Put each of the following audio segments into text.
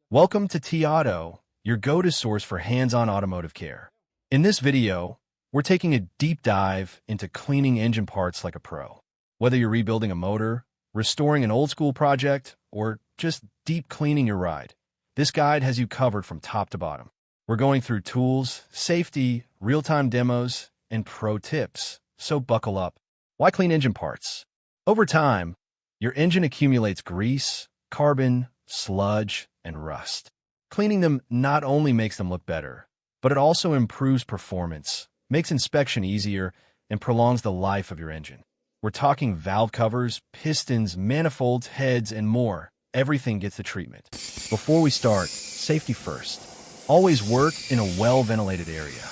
Welcome to T-Auto, your go-to source for hands-on automotive care. In this video, we're taking a deep dive into cleaning engine parts like a pro. Whether you're rebuilding a motor, restoring an old-school project, or just deep cleaning your ride, this guide has you covered from top to bottom. We're going through tools, safety, real-time demos, and pro tips, so buckle up. Why clean engine parts? Over time, your engine accumulates grease, carbon, sludge, and rust. Cleaning them not only makes them look better, but it also improves performance, makes inspection easier, and prolongs the life of your engine. We're talking valve covers, pistons, manifolds, heads, and more. Everything gets the treatment. Before we start, safety first. Always work in a well-ventilated area.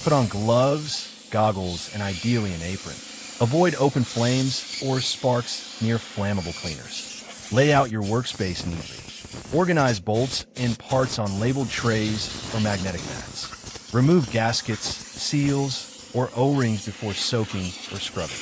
Put on gloves, goggles, and ideally an apron. Avoid open flames or sparks near flammable cleaners. Lay out your workspace neatly. Organize bolts and parts on labeled trays or magnetic mats. Remove gaskets, seals, or O-rings before soaking or scrubbing.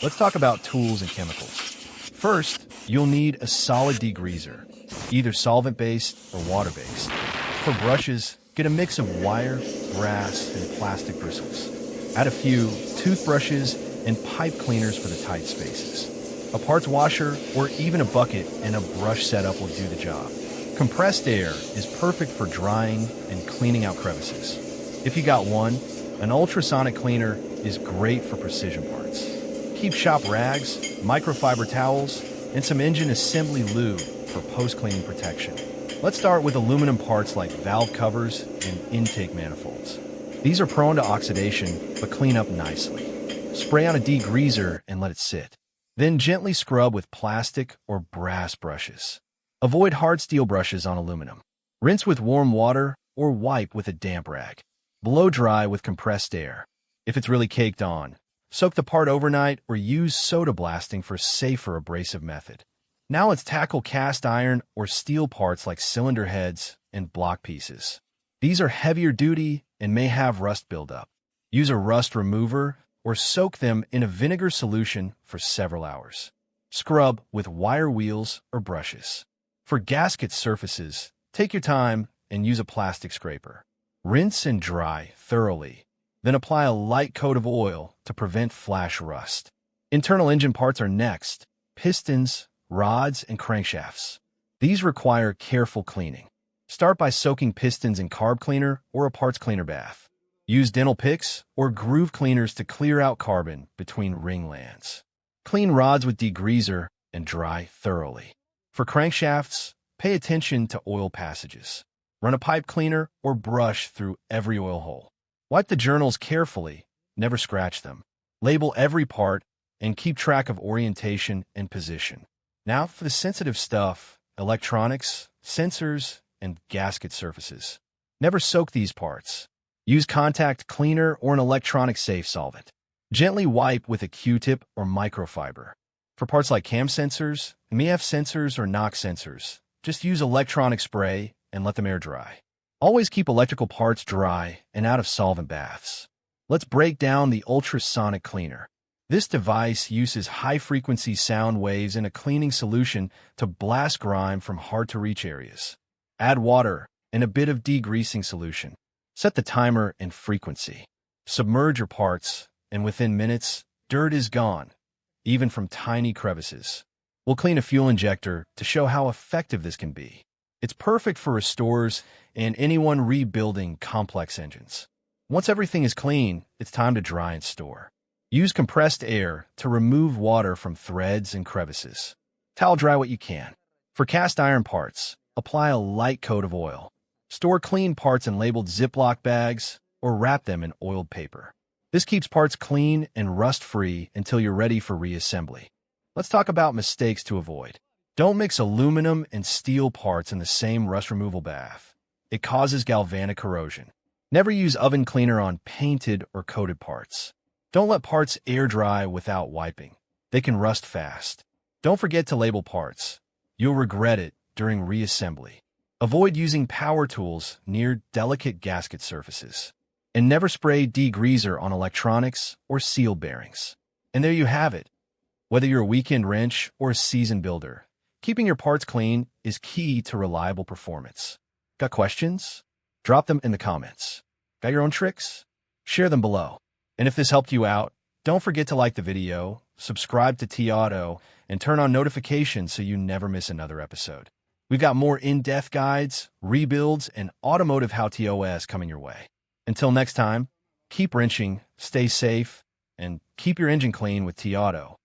Let's talk about tools and chemicals. First, you'll need a solid degreaser, either solvent-based or water-based. For brushes, get a mix of wire, brass, and plastic bristles. Add a few toothbrushes and pipe cleaners for the tight spaces. A parts washer or even a bucket and a brush setup will do the job. Compressed air is perfect for drying and cleaning out crevices. If you got one, an ultrasonic cleaner is great for precision parts. Keep shop rags, microfiber towels, and some engine assembly lube for post-cleaning protection. Let's start with aluminum parts like valve covers and intake manifolds. These are prone to oxidation, but clean up nicely. Spray on a degreaser and let it sit. Then gently scrub with plastic or brass brushes. Avoid hard steel brushes on aluminum. Rinse with warm water or wipe with a damp rag. Blow dry with compressed air. If it's really caked on, soak the part overnight or use soda blasting for safer abrasive method. Now let's tackle cast iron or steel parts like cylinder heads and block pieces. These are heavier duty and may have rust buildup. Use a rust remover or soak them in a vinegar solution for several hours. Scrub with wire wheels or brushes. For gasket surfaces, take your time and use a plastic scraper. Rinse and dry thoroughly, then apply a light coat of oil to prevent flash rust. Internal engine parts are next: pistons, rods, and crankshafts. These require careful cleaning. Start by soaking pistons in carb cleaner or a parts cleaner bath. Use dental picks or groove cleaners to clear out carbon between ring lands. Clean rods with degreaser and dry thoroughly. For crankshafts, pay attention to oil passages. Run a pipe cleaner or brush through every oil hole. Wipe the journals carefully, never scratch them. Label every part and keep track of orientation and position. Now for the sensitive stuff: electronics, sensors, and gasket surfaces. Never soak these parts. Use contact cleaner or an electronic safe solvent. Gently wipe with a Q-tip or microfiber. For parts like cam sensors, MF sensors, or knock sensors, just use electronic spray and let them air dry. Always keep electrical parts dry and out of solvent baths. Let's break down the ultrasonic cleaner. This device uses high-frequency sound waves in a cleaning solution to blast grime from hard-to-reach areas. Add water and a bit of degreasing solution. Set the timer and frequency. Submerge your parts, and within minutes, dirt is gone, even from tiny crevices. We'll clean a fuel injector to show how effective this can be. It's perfect for restorers and anyone rebuilding complex engines. Once everything is clean, it's time to dry and store. Use compressed air to remove water from threads and crevices. Towel dry what you can. For cast iron parts, apply a light coat of oil. Store clean parts in labeled Ziploc bags or wrap them in oiled paper. This keeps parts clean and rust-free until you're ready for reassembly. Let's talk about mistakes to avoid. Don't mix aluminum and steel parts in the same rust removal bath. It causes galvanic corrosion. Never use oven cleaner on painted or coated parts. Don't let parts air dry without wiping. They can rust fast. Don't forget to label parts. You'll regret it during reassembly. Avoid using power tools near delicate gasket surfaces. And never spray degreaser on electronics or seal bearings. And there you have it. Whether you're a weekend wrench or a seasoned builder, keeping your parts clean is key to reliable performance. Got questions? Drop them in the comments. Got your own tricks? Share them below. And if this helped you out, don't forget to like the video, subscribe to T-Auto, and turn on notifications so you never miss another episode. We've got more in-depth guides, rebuilds, and automotive how-to-OS coming your way. Until next time, keep wrenching, stay safe, and keep your engine clean with T-Auto.